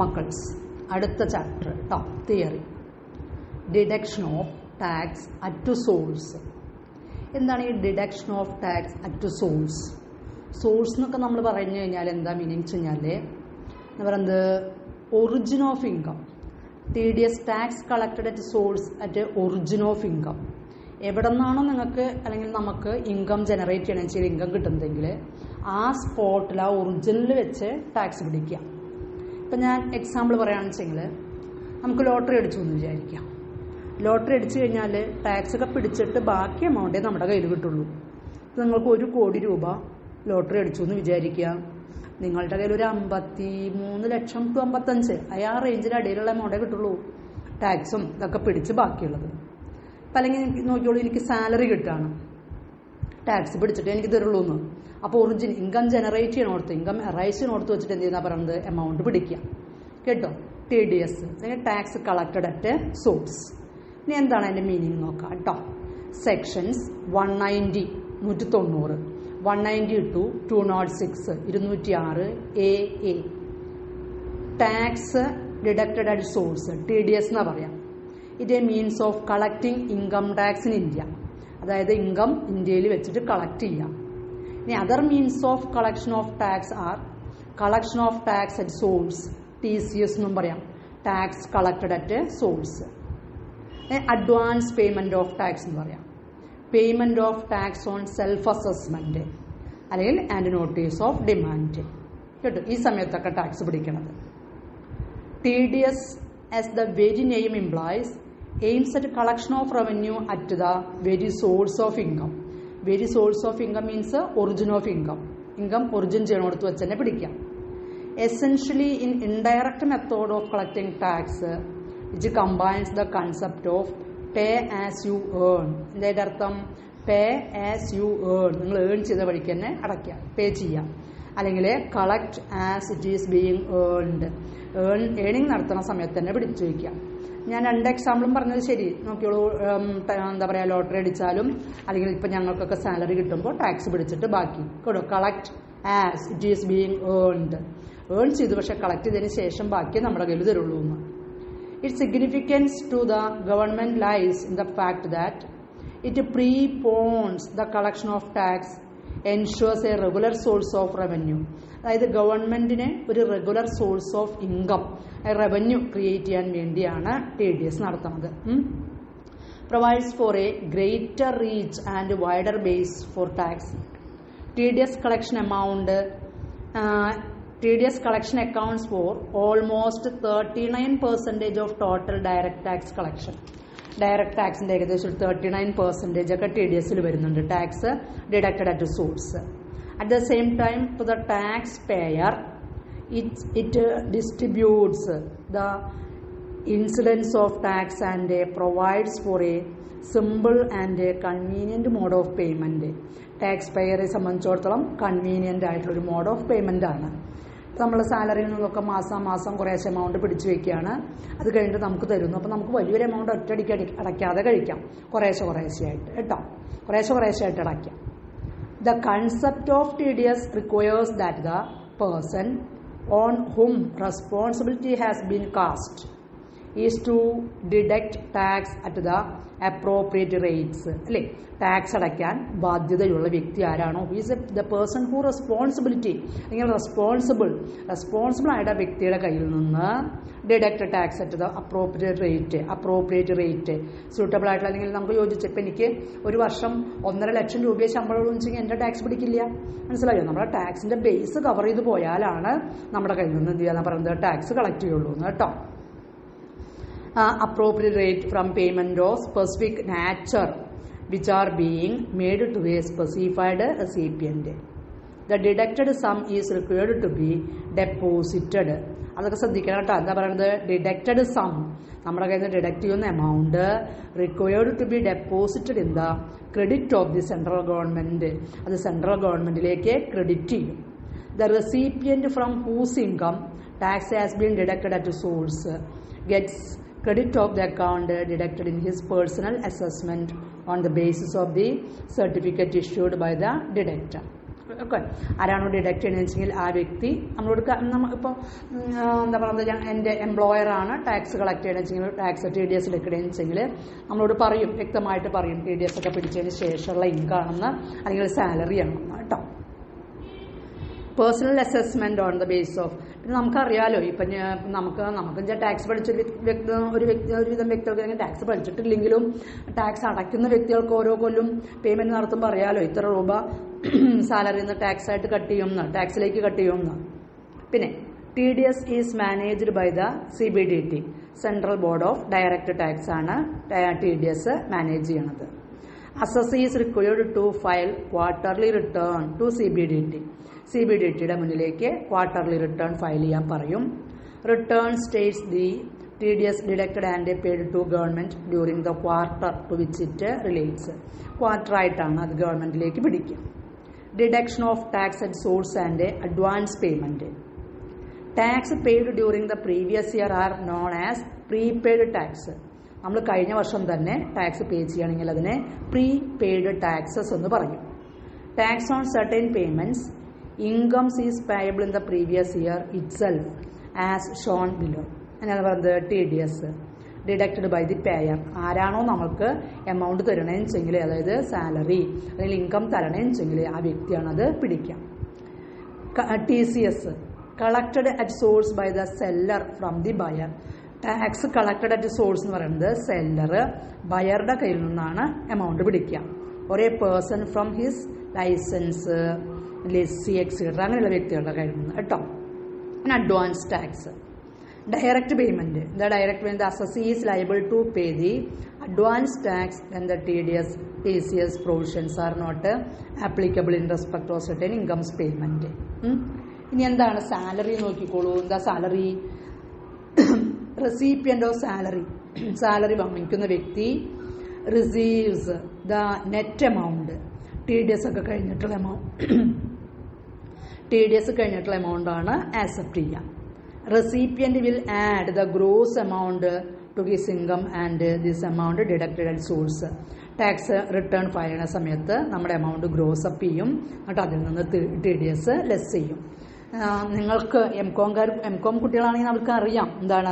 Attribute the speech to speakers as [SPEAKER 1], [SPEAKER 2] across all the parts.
[SPEAKER 1] മക്കൾസ് അടുത്ത chapter top theory deduction of tax at source. എന്താണ് ഈ deduction of tax at source? Source എന്നൊക്കെ നമ്മൾ പറഞ്ഞു കഴിഞ്ഞാൽ എന്താ മീനിങ് വെച്ച് കഴിഞ്ഞാൽ എന്ന് പറയുന്നത് origin of income, TDS tax collected at source at origin of income. എവിടെ നിന്നാണോ നിങ്ങൾക്ക് അല്ലെങ്കിൽ നമുക്ക് ഇൻകം ജനറേറ്റ് ചെയ്യണമെന്ന് വെച്ചാൽ ഇൻകം കിട്ടുന്നതെങ്കിൽ ആ സ്പോട്ടിൽ ആ ഒറിജിനിൽ വെച്ച് ടാക്സ് പിടിക്കുക. ഇപ്പം ഞാൻ എക്സാമ്പിൾ പറയുകയാണെന്ന് വെച്ചെങ്കിൽ നമുക്ക് ലോട്ടറി അടിച്ചു എന്ന് വിചാരിക്കാം. ലോട്ടറി അടിച്ചു കഴിഞ്ഞാൽ ടാക്സ് ഒക്കെ പിടിച്ചിട്ട് ബാക്കി എമൗണ്ടേ നമ്മുടെ കയ്യിൽ കിട്ടുള്ളൂ. ഇപ്പം നിങ്ങൾക്ക് 1 കോടി രൂപ ലോട്ടറി അടിച്ചു എന്ന് വിചാരിക്കുക. നിങ്ങളുടെ കയ്യിൽ ഒരു 53 ലക്ഷം ടു 55 ആ റേഞ്ചിന് ഇടയിലുള്ള എമൗണ്ടേ കിട്ടുള്ളൂ, ടാക്സും ഇതൊക്കെ പിടിച്ച് ബാക്കിയുള്ളത്. അപ്പം അല്ലെങ്കിൽ എനിക്ക് നോക്കിയോളൂ, എനിക്ക് സാലറി കിട്ടുകയാണ്, ടാക്സ് പിടിച്ചിട്ട് എനിക്ക് തരുള്ളൂ എന്ന്. അപ്പോൾ ഒറിജിൻ ഇൻകം ജനറേറ്റ് ചെയ്യണോടത്ത് ഇൻകം അറൈസ് ചെയ്യണോടത്ത് വെച്ചിട്ട് എന്ത് ചെയ്യുന്ന പറയുന്നത് എമൗണ്ട് പിടിക്കുക കേട്ടോ. TDS അല്ലെങ്കിൽ ടാക്സ് കളക്റ്റഡ് അറ്റ് സോഴ്സ്. ഇനി എന്താണ് അതിൻ്റെ മീനിങ് നോക്കാം കേട്ടോ. Sections 190 190, 192 206 206 AA tax deducted at source TDS എന്നാ പറയാം. It a means of collecting income tax in India, അതായത് ഇൻകം ഇന്ത്യയിൽ വെച്ചിട്ട് കളക്ട് ചെയ്യാം. ഇനി other means of collection of tax or collection of tax at source, TCS എന്നും പറയാം, tax collected at source. Advance payment of tax എന്ന് പറയാം, payment of tax on self assessment അല്ലെങ്കിൽ ആൻഡ് നോട്ടീസ് ഓഫ് ഡിമാൻഡ് കേട്ടോ. ഈ സമയത്തൊക്കെ tax പിടിക്കണത്. TDS as the very name implies aims at collection of revenue at the very source of income. Very source of income means origin of income. Income origin ചെയ്യണോടത്ത് വെച്ച് തന്നെ പിടിക്കാം. Essentially in indirect method of collecting tax which combines the concept of pay as you earn. എന്താ അർത്ഥം? pay as you earn, നിങ്ങൾ earn ചെയ്ത വഴിക്ക് തന്നെ അടയ്ക്കാം, പേ ചെയ്യാം. അല്ലെങ്കിൽ collect as it is being earned, ഏണിങ് നടത്തുന്ന സമയത്ത് തന്നെ പിടിച്ചു വയ്ക്കാം. ഞാൻ 2 എക്സാമ്പിളും പറഞ്ഞത് ശരി നോക്കിയോളൂ. എന്താ പറയുക, ലോട്ടറി അടിച്ചാലും അല്ലെങ്കിൽ ഇപ്പം ഞങ്ങൾക്കൊക്കെ സാലറി കിട്ടുമ്പോൾ ടാക്സ് പിടിച്ചിട്ട് ബാക്കി കേട്ടോ. Collect as it is being earned, earn ചെയ്തു പക്ഷെ കളക്ട് ചെയ്തതിന് ശേഷം ബാക്കി നമ്മുടെ കയ്യിൽ തരുള്ളൂ എന്ന്. It significance to the government lies in the fact that it prepones the collection of tax ensures a regular source of revenue. അതായത് ഗവൺമെന്റിന് ഒരു regular source of income revenue create ചെയ്യാൻ വേണ്ടിയാണ് TDS നടത്തുന്നത്. Provides for a greater reach and wider base for tax. TDS collection amount TDS collection accounts for almost 39% of total direct tax collection. Direct ടാക്സിൻ്റെ ഏകദേശം 39% ഒക്കെ TDSൽ വരുന്നുണ്ട്, tax deducted at source. At the same time to the tax payer it distributes the incidence of tax and provides for a simple and convenient mode of payment. Tax പേയറെ സംബന്ധിച്ചിടത്തോളം convenient ആയിട്ടുള്ളൊരു mode of payment ആണ്. നമ്മൾ സാലറിയിൽ നിന്നൊക്കെ മാസം കുറേശ്ശെ amount പിടിച്ചു വയ്ക്കുകയാണ്, അത് കഴിഞ്ഞിട്ട് നമുക്ക് തരുന്നു. അപ്പോൾ നമുക്ക് വലിയൊരു എമൗണ്ട് ഒറ്റയടിക്ക് അടയ്ക്കാതെ കഴിക്കാം, കുറേശ്ശെയായിട്ട് കേട്ടോ, കുറേശ്ശെയായിട്ട് അടയ്ക്കാം. The concept of TDS requires that the person on whom responsibility has been cast is to deduct tax at the appropriate rates. അല്ലേ, ടാക്സ് അടയ്ക്കാൻ ബാധ്യതയുള്ള വ്യക്തി ആരാണോ, is the person who responsibility അല്ലെങ്കിൽ റെസ്പോൺസിബിൾ ആയിട്ട് വ്യക്തിയുടെ കയ്യിൽ നിന്ന് deduct tax at the appropriate rate suitable ആയിട്ടുള്ള അല്ലെങ്കിൽ നമുക്ക് യോജിച്ച്. ഇപ്പം എനിക്ക് ഒരു വർഷം 1.5 ലക്ഷം രൂപയെ ശമ്പളം വെച്ചെങ്കിൽ എൻ്റെ ടാക്സ് പിടിക്കില്ല, മനസ്സിലായോ? നമ്മുടെ ടാക്സിൻ്റെ ബേസ് കവർ ചെയ്ത് പോയാലാണ് നമ്മുടെ കയ്യിൽ നിന്ന് എന്ത് ചെയ്യാന്ന് പറയുന്നത് ടാക്സ് കളക്ട് ചെയ്യുള്ളൂ എന്ന് കേട്ടോ. Appropriate rate from payment of specific nature which are being made to a specified recipient. The deducted sum is required to be deposited. അതൊക്കെ ശ്രദ്ധിക്കണം കേട്ടോ. എന്താ പറയുന്നത്? ഡിഡക്റ്റഡ് സം, നമ്മുടെ കയ്യിൽ നിന്ന് ഡിഡക്റ്റ് ചെയ്യുന്ന amount required to be deposited in the credit of the central government, അത് സെൻട്രൽ ഗവൺമെൻറ്റിലേക്ക് ക്രെഡിറ്റ് ചെയ്യും. The recipient from whose income tax has been deducted at source gets credit of the account deducted in his personal assessment on the basis of the certificate issued by the deductor. ഒക്കെ ആരാണോ deduct ചെയ്യണമെന്ന് വെച്ചെങ്കിൽ ആ വ്യക്തി നമ്മളോട് ഇപ്പോൾ എന്താ പറയുന്നത് എൻ്റെ എംപ്ലോയറാണ് ടാക്സ് കളക്ട് ചെയ്യണമെന്ന് വെച്ചെങ്കിൽ ടാക്സ് TDS എടുക്കണമെന്ന് വെച്ചെങ്കിൽ നമ്മളോട് പറയും, വ്യക്തമായിട്ട് പറയും TDS ഒക്കെ പിടിച്ചതിന് ശേഷമുള്ള ഇൻകം ആണെന്ന് അല്ലെങ്കിൽ സാലറി ആണെന്ന് കേട്ടോ. Personal assessment on the base of, പിന്നെ നമുക്കറിയാലോ ഇപ്പം നമുക്ക് ടാക്സ് പഠിച്ച ഒരുവിധം വ്യക്തികൾക്ക് ടാക്സ് പഠിച്ചിട്ടില്ലെങ്കിലും ടാക്സ് അടയ്ക്കുന്ന വ്യക്തികൾക്ക് ഓരോ കൊല്ലും പേയ്മെന്റ് നടത്തുമ്പോൾ അറിയാലോ ഇത്ര രൂപ സാലറിയിൽ നിന്ന് ടാക്സ് ആയിട്ട് കട്ട് ചെയ്യുമെന്ന്, ടാക്സിലേക്ക് കട്ട് ചെയ്യുമെന്ന്. പിന്നെ TDS is managed by the CBDT, central board of direct tax ആണ് TDS മാനേജ് ചെയ്യണത്. Assess is required to file quarterly return to CBDTയുടെ മുന്നിലേക്ക് ക്വാർട്ടർലി റിട്ടേൺ ഫയൽ ചെയ്യാൻ പറയും. Return states the TDS deducted and paid to government during the quarter to which it relates. Quarter ആയിട്ടാണ് അത് ഗവൺമെന്റിലേക്ക് പിടിക്കുക. Deduction of tax at source and advance payment. Tax paid during the previous year are known as prepaid tax. നമ്മൾ കഴിഞ്ഞ വർഷം തന്നെ tax പേ ചെയ്യുകയാണെങ്കിൽ അതിനെ പ്രീപെയ്ഡ് ടാക്സസ് എന്ന് പറയും. Tax on certain payments incomes is payable in the previous year itself as shown below. എന്നാണ് പറയുന്നത് TDS deducted by the payer. ആരാണോ നമ്മൾക്ക് എമൗണ്ട് തരണേന്ന് വെച്ചെങ്കിൽ, അതായത് സാലറി അല്ലെങ്കിൽ ഇൻകം തരണേന്ന് വെച്ചെങ്കിൽ ആ വ്യക്തിയാണ് അത് പിടിക്കുക. TCS collected at source by the seller from the buyer. Tax collected at source എന്ന് പറയുന്നത് സെല്ലർ ബയറുടെ കയ്യിൽ നിന്നാണ് എമൗണ്ട് പിടിക്കുക. ഒരേ person from his license, lessee etcetera അങ്ങനെയുള്ള വ്യക്തികളുടെ കയ്യിൽ നിന്ന് കേട്ടോ. പിന്നെ അഡ്വാൻസ് ടാക്സ്. Direct payment. ദ direct payment assess is liable to pay the advance tax when the TCS provisions are not applicable in respect of certain incomes payment. ഇനി എന്താണ് salary നോക്കിക്കോളൂ. എന്താ സാലറി? റെസിപ്പിയന്റ് ഓഫ് സാലറി വാങ്ങിക്കുന്ന വ്യക്തി receives the net amount. TDS ഒക്കെ കഴിഞ്ഞിട്ടുള്ള amount ആണ് accept ചെയ്യുക. Recipient will add the gross amount to his income and this amount deducted at source. Tax return file ചെയ്യുന്ന സമയത്ത് നമ്മുടെ എമൗണ്ട് ഗ്രോസ് അപ്പ് ചെയ്യും, എന്നിട്ട് അതിൽ നിന്ന് TDS ലെസ് ചെയ്യും. നിങ്ങൾക്ക് M.Com കുട്ടികളാണെങ്കിൽ അവർക്ക് അറിയാം എന്താണ്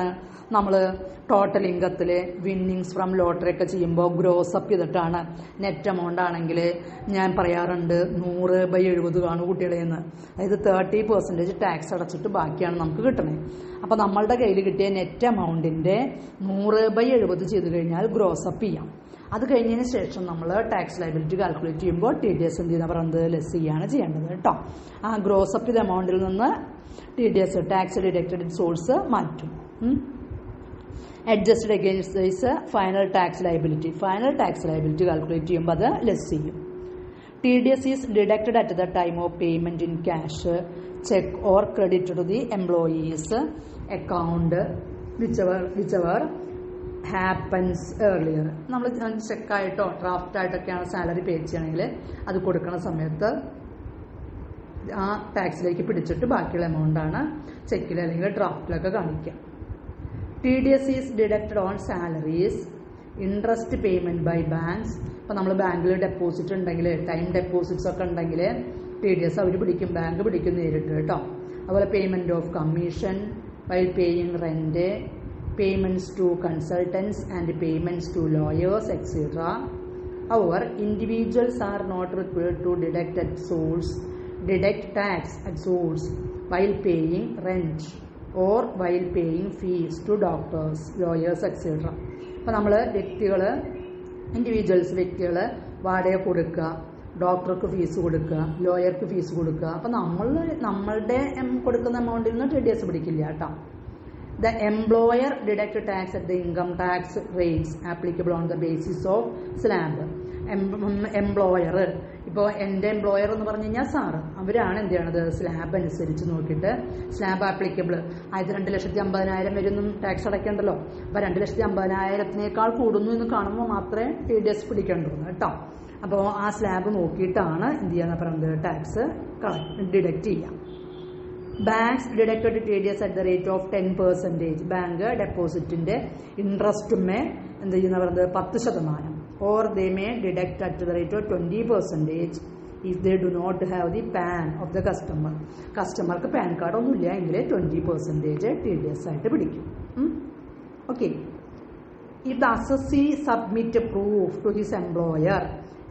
[SPEAKER 1] നമ്മൾ ടോട്ടൽ ഇൻകത്തിൽ വിന്നിങ്സ് ഫ്രം ലോട്ടറി ഒക്കെ ചെയ്യുമ്പോൾ ഗ്രോസ് അപ്പ് ചെയ്തിട്ടാണ്. നെറ്റ് എമൗണ്ട് ആണെങ്കിൽ ഞാൻ പറയാറുണ്ട് 100/70 കാണും കുട്ടികളെ നിന്ന്, അതായത് 30% ടാക്സ് അടച്ചിട്ട് ബാക്കിയാണ് നമുക്ക് കിട്ടണേ. അപ്പോൾ നമ്മളുടെ കയ്യിൽ കിട്ടിയ നെറ്റ് എമൗണ്ടിൻ്റെ 100/70 ചെയ്ത് കഴിഞ്ഞാൽ ഗ്രോസ് അപ്പ് ചെയ്യാം. അത് കഴിഞ്ഞതിന് ശേഷം നമ്മൾ ടാക്സ് ലയബിലിറ്റി കാൽക്കുലേറ്റ് ചെയ്യുമ്പോൾ TDS എന്ത് ചെയ്യുന്ന പറയുന്നത് ലെസ് ചെയ്യാണ് ചെയ്യേണ്ടത് കേട്ടോ. ആ ഗ്രോസ് അപ്പ് ചെയ്ത എമൗണ്ടിൽ നിന്ന് TDS ടാക്സ് ഡിഡക്റ്റഡ് സോഴ്സ് മാറ്റും. Adjusted against this final tax liability calculate ചെയ്യുമ്പോൾ അത് ലെസ് ചെയ്യും. TDS is deducted at the time of payment in cash, cheque or credit to the employee's account whichever happens earlier. നമ്മൾ ചെക്കായിട്ടോ ഡ്രാഫ്റ്റായിട്ടൊക്കെയാണ് salary പേ ചെയ്യണമെങ്കിൽ അത് കൊടുക്കുന്ന സമയത്ത് ആ ടാക്സിലേക്ക് പിടിച്ചിട്ട് ബാക്കിയുള്ള എമൗണ്ടാണ് ചെക്കിൽ അല്ലെങ്കിൽ ഡ്രാഫ്റ്റിലൊക്കെ കാണിക്കുക. TDS is deducted on salaries, interest payment by banks. ഇപ്പോൾ നമ്മൾ ബാങ്കിൽ ഡെപ്പോസിറ്റ് ഉണ്ടെങ്കിൽ, ടൈം ഡെപ്പോസിറ്റ്സ് ഒക്കെ ഉണ്ടെങ്കിൽ TDS അവർ പിടിക്കും, ബാങ്ക് പിടിക്കും നേരിട്ട് കേട്ടോ. അതുപോലെ payment of commission while paying rent, payments to consultants and payments to lawyers, etc. However, individuals are not required to deduct tax at source while paying rent or while paying fees to doctors, lawyers, etc. അപ്പോൾ നമ്മൾ വ്യക്തികൾ വാടക കൊടുക്കുക, ഡോക്ടർക്ക് fees കൊടുക്കുക, ലോയർക്ക് fees കൊടുക്കുക. അപ്പോൾ നമ്മളുടെ കൊടുക്കുന്ന എമൗണ്ടിൽ നിന്ന് TDS പിടിക്കില്ല കേട്ടോ. The employer deduct tax at the income tax rates applicable on the basis of slab. Employer, ഇപ്പോൾ എൻ്റെ എംപ്ലോയർ എന്ന് പറഞ്ഞു കഴിഞ്ഞാൽ സാറ്, അവരാണ് എന്ത് ചെയ്യണത് സ്ലാബ് അനുസരിച്ച് നോക്കിയിട്ട് സ്ലാബ് ആപ്ലിക്കബിൾ. ആയത് 2,50,000 വരുന്നും ടാക്സ് അടയ്ക്കേണ്ടല്ലോ. അപ്പോൾ 2,50,000 കൂടുന്നു എന്ന് കാണുമ്പോൾ മാത്രമേ TDS പിടിക്കേണ്ടുള്ളൂ കേട്ടോ. അപ്പോൾ ആ സ്ലാബ് നോക്കിയിട്ടാണ് എന്ത് ചെയ്യാന്ന് പറയുന്നത് ടാക്സ് ഡിഡക്റ്റ് ചെയ്യാം. Banks deducted TDS at the rate of 10%. Bank ഡെപ്പോസിറ്റിന്റെ ഇൻട്രസ്റ്റുമേ എന്ത് ചെയ്യുന്ന പറയുന്നത് 10%. Or they may deduct at the rate of 20% if they do not have the PAN of the customer. കസ്റ്റമർക്ക് പാൻ കാർഡ് ഒന്നുമില്ല എങ്കിൽ 20% TDS ആയിട്ട് പിടിക്കും. Okay. If the assessee submit a proof to his employer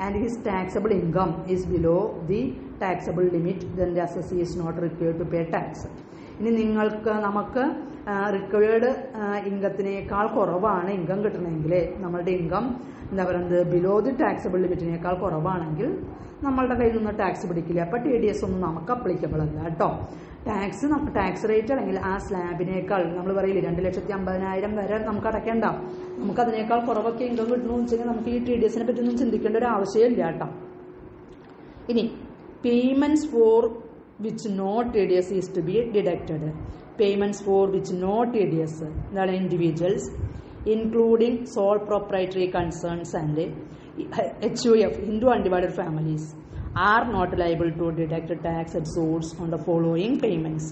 [SPEAKER 1] and his taxable income is below the taxable limit, then the assessee is not required to pay tax. ഇനി നമുക്ക് required ഇൻകത്തിനേക്കാൾ കുറവാണ് income കിട്ടണമെങ്കിൽ, നമ്മളുടെ income എന്താ പറയുന്നത് below the taxable ലിമിറ്റിനേക്കാൾ കുറവാണെങ്കിൽ നമ്മളുടെ കയ്യിൽ നിന്ന് ടാക്സ് പിടിക്കില്ല. അപ്പോൾ TDS ഒന്നും നമുക്ക് അപ്ലിക്കബിൾ അല്ല കേട്ടോ. ടാക്സ് റേറ്റ് അല്ലെങ്കിൽ ആ സ്ലാബിനേക്കാൾ നമ്മൾ പറയില്ലേ 2,50,000 വരെ നമുക്ക് അടയ്ക്കേണ്ട, നമുക്ക് അതിനേക്കാൾ കുറവൊക്കെ ഇൻകം കിട്ടണമെന്ന് വെച്ചാൽ നമുക്ക് ഈ TDSനെ പറ്റിയൊന്നും ചിന്തിക്കേണ്ട ഒരു ആവശ്യമില്ല കേട്ടോ. ഇനി payments for which no TDS is to be deducted. Payments for which no TDS, എന്താണ് individuals including sole proprietary concerns and HUF, Hindu undivided families, are not liable to deduct tax at source on the following payments.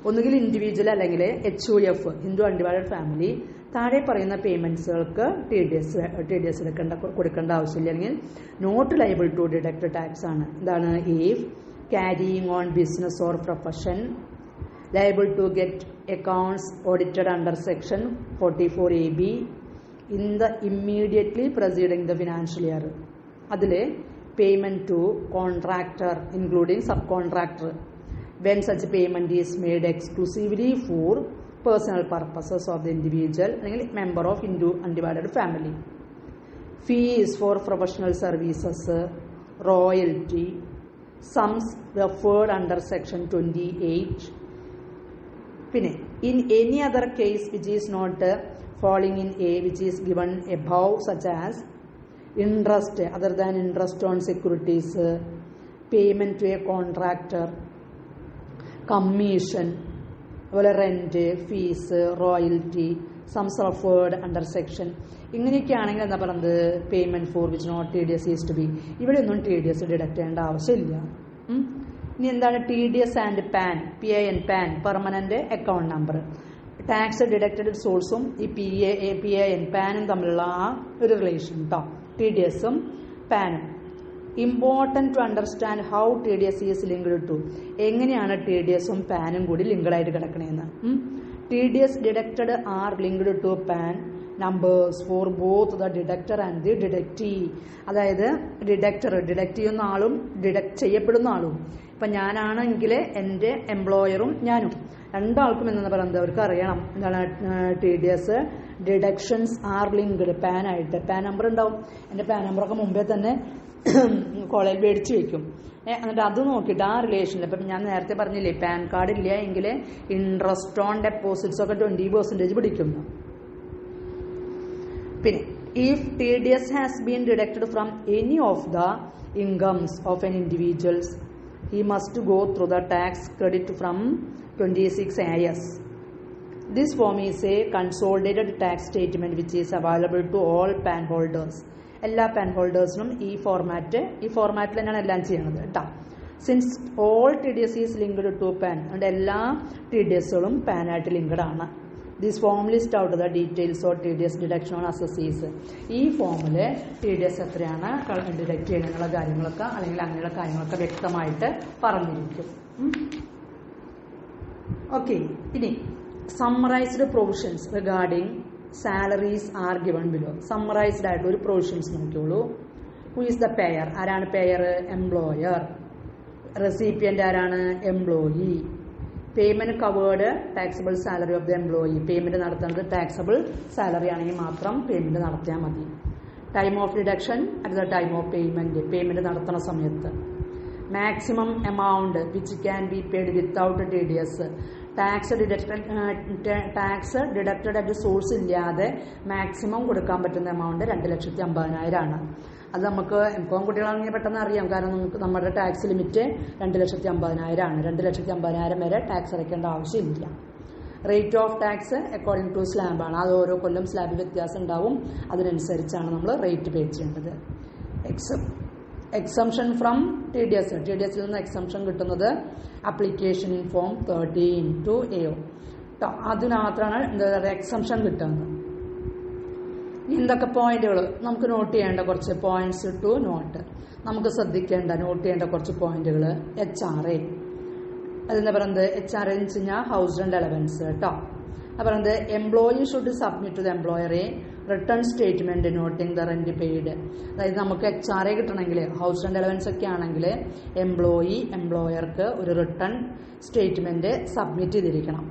[SPEAKER 1] ഒന്നുകിൽ individual അല്ലെങ്കിൽ HUF, Hindu undivided family, താഴെ പറയുന്ന പേയ്മെന്റ്സുകൾക്ക് TDS കൊടുക്കേണ്ട ആവശ്യമില്ല, അല്ലെങ്കിൽ not liable to deduct tax ആണ്. എന്താണ്? If carrying on business or profession, liable to get accounts audited under section 44AB in the immediately preceding the financial year. അതിലെ payment to contractor including subcontractor when such payment is made exclusively for personal purposes of the individual അല്ലെങ്കിൽ member of Hindu undivided family. Fees for professional services, royalty, sums referred under section 28. പിന്നെ in any other case which is not falling in A which is given above, such as interest other than interest on securities, payment to a contractor, commission, rent, fees, royalty, sums referred under section, ഇങ്ങനെയൊക്കെയാണെങ്കിൽ എന്താ പറയുന്നത് payment for which not TDS is to be. ഇവിടെ ഒന്നും TDS deduct ചെയ്യേണ്ട ആവശ്യമില്ല. ഇനി എന്താണ് TDS and PAN, PIN PAN permanent account number. Tax deducted സോഴ്സും ഈ PIN പാനും തമ്മിലുള്ള ആ ഒരു റിലേഷൻ കേട്ടോ, TDSും പാനും. Important to understand how TDS is linked to, എങ്ങനെയാണ് TDSും പാനും കൂടി ലിങ്ക്ഡായിട്ട് കിടക്കണേന്ന്. TDS deducted are linked to PAN numbers for both the deductor and the deductee. അതായത് ഡിഡക്റ്റ് ചെയ്യുന്ന ആളും ഡിഡക്റ്റ് ചെയ്യപ്പെടുന്ന ആളും. ഇപ്പം ഞാനാണെങ്കിൽ എൻ്റെ എംപ്ലോയറും ഞാനും രണ്ടാൾക്കും എന്താ പറയുന്നത് അവർക്ക് അറിയണം എന്താണ് TDS deductions R linked pan ആയിട്ട്. പാൻ നമ്പർ ഉണ്ടാവും, എൻ്റെ പാൻ നമ്പറൊക്കെ മുമ്പേ തന്നെ കോളേജിൽ മേടിച്ച് വെക്കും. എന്നിട്ട് അത് നോക്കിയിട്ട് ആ റിലേഷനിൽ ഇപ്പം ഞാൻ നേരത്തെ പറഞ്ഞില്ലേ പാൻ കാർഡ് ഇല്ല എങ്കിൽ ഇൻട്രസ്റ്റ് ഓൺ ഡെപ്പോസിറ്റ്സ് ഒക്കെ 20% പിടിക്കുന്നു. പിന്നെ if TDS has been deducted from any of the incomes of an individual, he must go through the tax credit from 26 AS. This form is a consolidated tax statement which is available to all PAN holders. എല്ലാ PAN ഹോൾഡേഴ്സിനും ഈ ഫോർമാറ്റിൽ തന്നെയാണ് എല്ലാം ചെയ്യണത് കേട്ടോ. Since all TDS is linked to PAN, അതുകൊണ്ട് എല്ലാ TDSകളും പാനായിട്ട് ലിങ്ക്ഡ് ആണ്. This form list out the details of TDS deduction on assessees. ഈ ഫോമിൽ TDS എത്രയാണ് ഡിഡക്ട് ചെയ്യുന്നുള്ള കാര്യങ്ങളൊക്കെ അല്ലെങ്കിൽ അങ്ങനെയുള്ള കാര്യങ്ങളൊക്കെ വ്യക്തമായിട്ട് പറഞ്ഞിരിക്കും. ഓക്കെ. ഇനി summarized provisions regarding salaries are given below. Summarized ആയിട്ടുള്ള ഒരു പ്രൊവിഷൻസ് നോക്കിയോളൂ. ഹു ഈസ് ദ പെയർ, ആരാണ് പെയർ? എംപ്ലോയർ. റെസിപ്പിയന്റ് ആരാണ്? Employee. Payment covered taxable salary of the employee. Payment നടത്തുന്നത് ടാക്സബിൾ സാലറി ആണെങ്കിൽ മാത്രം പേയ്മെന്റ് നടത്തിയാൽ മതി. Time of deduction at the time of payment നടത്തുന്ന സമയത്ത്. Maximum amount which can be paid without TDS. Tax deducted at source ഇല്ലാതെ maximum കൊടുക്കാൻ പറ്റുന്ന എമൗണ്ട് 2,50,000 ആണ്. അത് നമുക്ക് എംകോം കുട്ടികളാണെങ്കിൽ പെട്ടെന്ന് അറിയാം, കാരണം നമുക്ക് നമ്മുടെ ടാക്സ് ലിമിറ്റ് 2,50,000 ആണ്. 2,50,000 വരെ ടാക്സ് അടയ്ക്കേണ്ട ആവശ്യമില്ല. Rate of tax according to സ്ലാബാണ്. അത് ഓരോ കൊല്ലം സ്ലാബ് വ്യത്യാസം ഉണ്ടാവും, അതിനനുസരിച്ചാണ് നമ്മൾ റേറ്റ് പേ ചെയ്യേണ്ടത്. എക്സംഷൻ ഫ്രം TDSൽ നിന്ന് എക്സംഷൻ കിട്ടുന്നത് അപ്ലിക്കേഷൻ ഇൻ ഫോം 13(2)A. അതിനകത്താണ് എക്സംഷൻ കിട്ടുന്നത്. എന്തൊക്കെ പോയിന്റുകൾ നമുക്ക് നോട്ട് ചെയ്യേണ്ട കുറച്ച് പോയിന്റ്സ് ടു നോട്ട്. നമുക്ക് ശ്രദ്ധിക്കേണ്ട നോട്ട് ചെയ്യേണ്ട കുറച്ച് പോയിന്റുകൾ. HRA അതെന്താ പറയുന്നത്? HRA എന്ന് വെച്ച് കഴിഞ്ഞാൽ ഹൗസ് റെന്റ് അലവൻസ് കേട്ടോ. അത് പറയുന്നത് employee should submit to the employer a return statement noting the rent paid. അതായത് നമുക്ക് HRA കിട്ടണമെങ്കിൽ, ഹൗസ് റെന്റ് അലവൻസ് ഒക്കെ ആണെങ്കിൽ എംപ്ലോയർക്ക് ഒരു റിട്ടേൺ സ്റ്റേറ്റ്മെന്റ് സബ്മിറ്റ് ചെയ്തിരിക്കണം.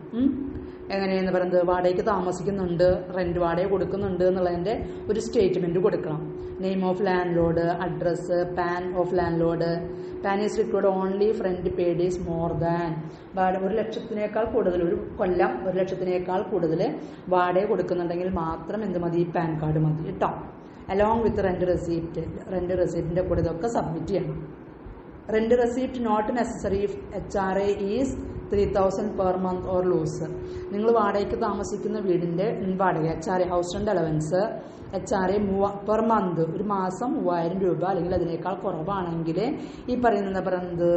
[SPEAKER 1] എങ്ങനെയെന്ന് പറയുന്നത് വാടകയ്ക്ക് താമസിക്കുന്നുണ്ട്, റെന്റ് വാടക കൊടുക്കുന്നുണ്ട് എന്നുള്ളതിന്റെ ഒരു സ്റ്റേറ്റ്മെന്റ് കൊടുക്കണം. Name of land load, address, pan of land load. Pan is required only if rent paid is more than. 1,00,000 കൂടുതൽ, ഒരു കൊല്ലം 1,00,000 കൂടുതൽ വാടക കൊടുക്കുന്നുണ്ടെങ്കിൽ മാത്രം എന്ത് മതി? പാൻ കാർഡ് മതി കേട്ടോ. Along with rent receipt. Rent റെസീപ്റ്റിന്റെ കൂടെ ഇതൊക്കെ സബ്മിറ്റ് ചെയ്യണം. Rent receipt not necessary if HRA is 3,000 per month or less. നിങ്ങൾ വാടകയ്ക്ക് താമസിക്കുന്ന വീടിന്റെ വാടക HRA house rent allowance HRA per month, ഒരു മാസം 3,000 രൂപ അല്ലെങ്കിൽ അതിനേക്കാൾ കുറവാണെങ്കിൽ ഈ പറയുന്നത്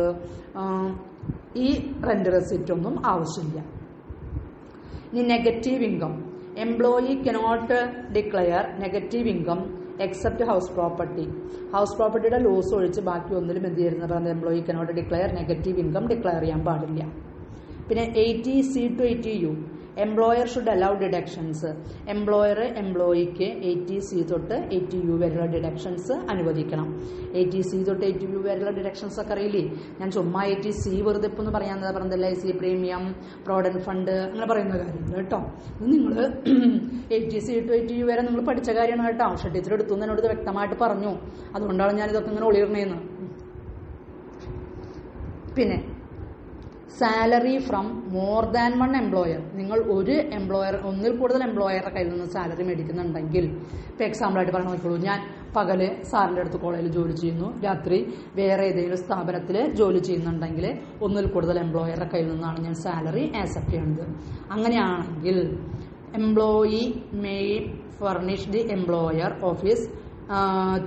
[SPEAKER 1] ഈ റെന്റ് റെസിപ്റ്റ് ഒന്നും ആവശ്യമില്ല. ഇനി negative income. Employee cannot declare negative income except house property. House പ്രോപ്പർട്ടിയുടെ ലോസ് ഒഴിച്ച് ബാക്കി ഒന്നിലും എന്ത് ചെയ്യുന്നത് പറയുന്നത് employee cannot declare negative income declare ചെയ്യാൻ പാടില്ല. പിന്നെ 80C to 80U employer should allow deductions. എംപ്ലോയിക്ക് 80C തൊട്ട് 80U വരെയുള്ള ഡിഡക്ഷൻസ് അനുവദിക്കണം. 80C തൊട്ട് 80U വരെയുള്ള ഡിഡക്ഷൻസ് ഒക്കെ അറിയില്ലേ? ഞാൻ ചുമ്മാ 80C വെറുതെ ഇപ്പം ഒന്ന് പറയാൻ പറഞ്ഞത് LIC പ്രീമിയം, പ്രോവിഡന്റ് ഫണ്ട് അങ്ങനെ പറയുന്ന കാര്യങ്ങൾ കേട്ടോ. നിങ്ങൾ 80C to 80U വരെ നിങ്ങൾ പഠിച്ച കാര്യമാണ് കേട്ടോ. പക്ഷേ ടീച്ചർ എടുത്തു എന്നോട് വ്യക്തമായിട്ട് പറഞ്ഞു. അതുകൊണ്ടാണ് ഞാനിതൊക്കെ ഇങ്ങനെ ഒളിയിടണേന്ന്. പിന്നെ salary from more than one employer. നിങ്ങൾ ഒന്നിൽ കൂടുതൽ എംപ്ലോയറുടെ കയ്യിൽ നിന്ന് സാലറി മേടിക്കുന്നുണ്ടെങ്കിൽ, ഇപ്പോൾ എക്സാമ്പിളായിട്ട് പറഞ്ഞു നോക്കിക്കോളൂ, ഞാൻ പകല് സാറിൻ്റെ അടുത്ത് കോളേജിൽ ജോലി ചെയ്യുന്നു, രാത്രി വേറെ ഏതെങ്കിലും സ്ഥാപനത്തിൽ ജോലി ചെയ്യുന്നുണ്ടെങ്കിൽ ഒന്നിൽ കൂടുതൽ എംപ്ലോയറുടെ കയ്യിൽ നിന്നാണ് ഞാൻ സാലറി ആക്സെപ്റ്റ് ചെയ്യുന്നത്. അങ്ങനെയാണെങ്കിൽ employee may furnish the employer office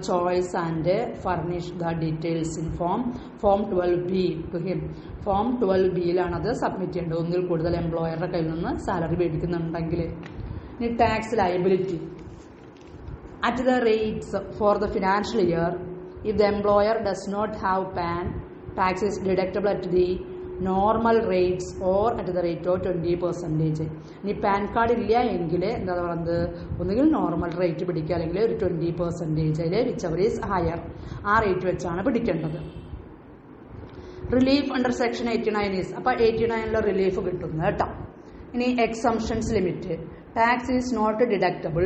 [SPEAKER 1] choice and furnish the details in form 12B to him. Form 12Bയിലാണ് അത് സബ്മിറ്റ് ചെയ്യേണ്ടത്, ഒന്നിൽ കൂടുതൽ എംപ്ലോയറുടെ കയ്യിൽ നിന്ന് സാലറി മേടിക്കുന്നുണ്ടെങ്കിൽ. ഇനി tax liability. At the rates for the financial year if the employer does not have PAN, tax is deductible at the normal rates or at the rate of 20%. ഇനി pan card ഇല്ല എങ്കിൽ എന്താ പറയുന്നത്, ഒന്നുകിൽ normal rate പിടിക്കുക അല്ലെങ്കിൽ ഒരു 20%, അതിൽ വിച്ച് എവർ ഈസ് ഹയർ, ആ റേറ്റ് വെച്ചാണ് പിടിക്കേണ്ടത്. റിലീഫ് അണ്ടർ സെക്ഷൻ 89 ഈസ്, അപ്പോൾ 89 റിലീഫ് കിട്ടുന്നത് കേട്ടോ. ഇനി exemptions limit. Tax is not deductible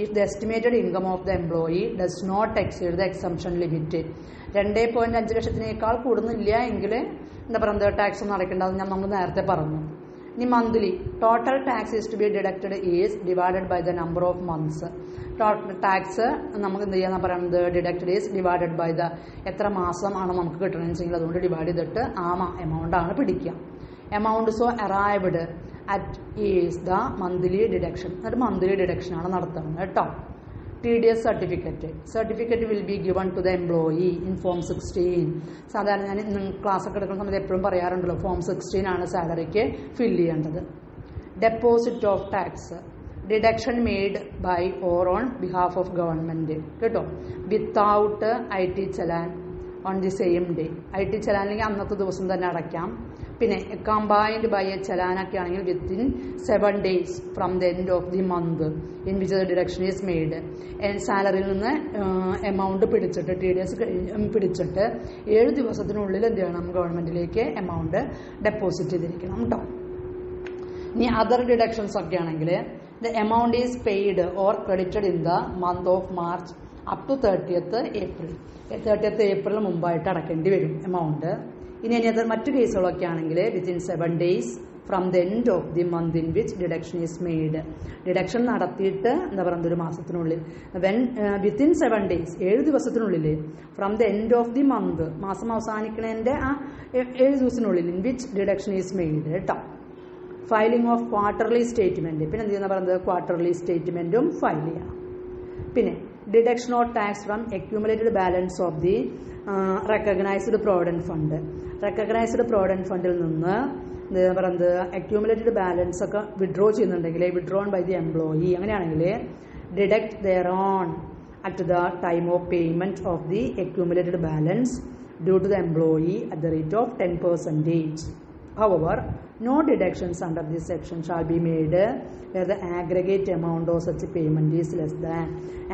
[SPEAKER 1] if the estimated income of the employee does not exceed the exemption limit. 2.5 ലക്ഷത്തിനേക്കാൾ കൂടുന്നില്ല എങ്കിൽ എന്താ പറയുന്നത് ടാക്സ് ഒന്നും അടയ്ക്കേണ്ടത് നമ്മൾ നേരത്തെ പറഞ്ഞു. ഇനി monthly total tax is to be deducted is divided by the number of months. Total tax നമുക്ക് എന്ത് ചെയ്യാന്ന് പറയുന്നത് deducted is divided by the എത്ര മാസം ആണ് നമുക്ക് കിട്ടണമെന്ന് വെച്ചെങ്കിൽ അതുകൊണ്ട് ഡിവൈഡ് ചെയ്തിട്ട് ആ എമൗണ്ട് ആണ് പിടിക്കുക. Amount so arrived at is the monthly deduction. എന്നിട്ട് മന്ത്ലി ഡിഡക്ഷൻ ആണ് നടത്തുന്നത് കേട്ടോ. TDS certificate will be given to the employee in form 16. സാധാരണ ഞാൻ ക്ലാസ് ഒക്കെ എടുക്കുന്ന സമയത്ത് എപ്പോഴും പറയാറുണ്ടല്ലോ, ഫോം 16 ആണ് സാലറിക്ക് ഫില്ല് ചെയ്യേണ്ടത്. Deposit of tax. Deduction made by or on behalf of government കേട്ടോ, without IT challan on the same day. IT ചലാനെങ്കിൽ അന്നത്തെ ദിവസം തന്നെ അടയ്ക്കാം. പിന്നെ കമ്പൈൻഡ് ബൈ എ ചലാനൊക്കെ ആണെങ്കിൽ within 7 days from the end of the month in which the deduction is made. സാലറിയിൽ നിന്ന് എമൗണ്ട് പിടിച്ചിട്ട് TDS പിടിച്ചിട്ട് 7 ദിവസത്തിനുള്ളിൽ എന്ത് ചെയ്യണം, ഗവൺമെന്റിലേക്ക് എമൗണ്ട് ഡെപ്പോസിറ്റ് ചെയ്തിരിക്കണം കേട്ടോ. ഇനി അതർ ഡിഡക്ഷൻസ് ഒക്കെ ആണെങ്കിൽ the amount is paid or credited in the month of March up to 30th April. 30th April മുമ്പായിട്ട് അടയ്ക്കേണ്ടി വരും എമൗണ്ട്. ഇനി അത് മറ്റു കേസുകളൊക്കെ ആണെങ്കിൽ within 7 days from the end of the month in which deduction is made. Deduction നടത്തിയിട്ട് എന്താ പറയുന്നത് ഒരു മാസത്തിനുള്ളിൽ, വിത്തിൻ 7 days 7 ദിവസത്തിനുള്ളിൽ from the end of the month, മാസം അവസാനിക്കുന്നതിൻ്റെ ആ 7 ദിവസത്തിനുള്ളിൽ in which deduction is made കേട്ടോ. Filing of quarterly statement. പിന്നെ എന്ത് ചെയ്യുന്ന പറയുന്നത് ക്വാർട്ടർലി സ്റ്റേറ്റ്മെന്റും ഫയൽ ചെയ്യണം. പിന്നെ deduction of tax from accumulated balance of the recognized provident fund. Recognized provident ഫണ്ടിൽ നിന്ന് എന്താ പറയുന്നത് അക്യൂമുലേറ്റഡ് ബാലൻസ് ഒക്കെ വിഡ്രോ ചെയ്യുന്നുണ്ടെങ്കിൽ വിഡ്രോൺ ബൈ ദി എംപ്ലോയി, അങ്ങനെയാണെങ്കിൽ deduct thereon at the time of payment of the accumulated balance due to the employee at the rate of 10%. However, no deductions under this section shall be made where the aggregate amount of such payment is less than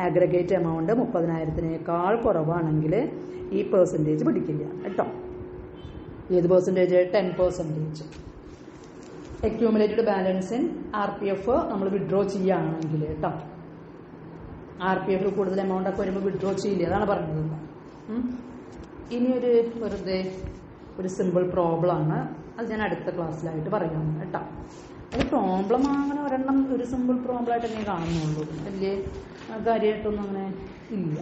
[SPEAKER 1] aggregate amount 30,000-നേക്കാൾ കുറവാണെങ്കിൽ ഈ percentage പിടിക്കില്ല കേട്ടോ. ഏത് percentage? 10%. Accumulated balance in RPF നമ്മൾ withdraw ചെയ്യുകയാണെങ്കിൽ കേട്ടോ, RPF കൂടുതൽ amount ഒക്കെ വരുമ്പോൾ വിഡ്രോ ചെയ്യില്ല, അതാണ് പറഞ്ഞത്. ഇനിയൊരു വെറുതെ ഒരു സിമ്പിൾ പ്രോബ്ലം ആണ്, അത് ഞാൻ അടുത്ത ക്ലാസ്സിലായിട്ട് പറയാം കേട്ടോ. അത് പ്രോബ്ലം അങ്ങനെ ഒരെണ്ണം ഒരു സിമ്പിൾ പ്രോബ്ലം ആയിട്ട് തന്നെ കാണുന്നുള്ളൂ, വലിയ കാര്യമായിട്ടൊന്നും അങ്ങനെ ഇല്ല.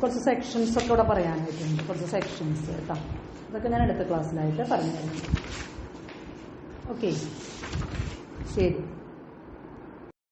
[SPEAKER 1] കുറച്ച് സെക്ഷൻസ് ഒക്കെ ഇവിടെ പറയാനായിട്ടുണ്ട്, കുറച്ച് സെക്ഷൻസ് കേട്ടോ. അതൊക്കെ ഞാൻ അടുത്ത ക്ലാസ്സിലായിട്ട് പറഞ്ഞു തരാം. ഓക്കെ, ശരി.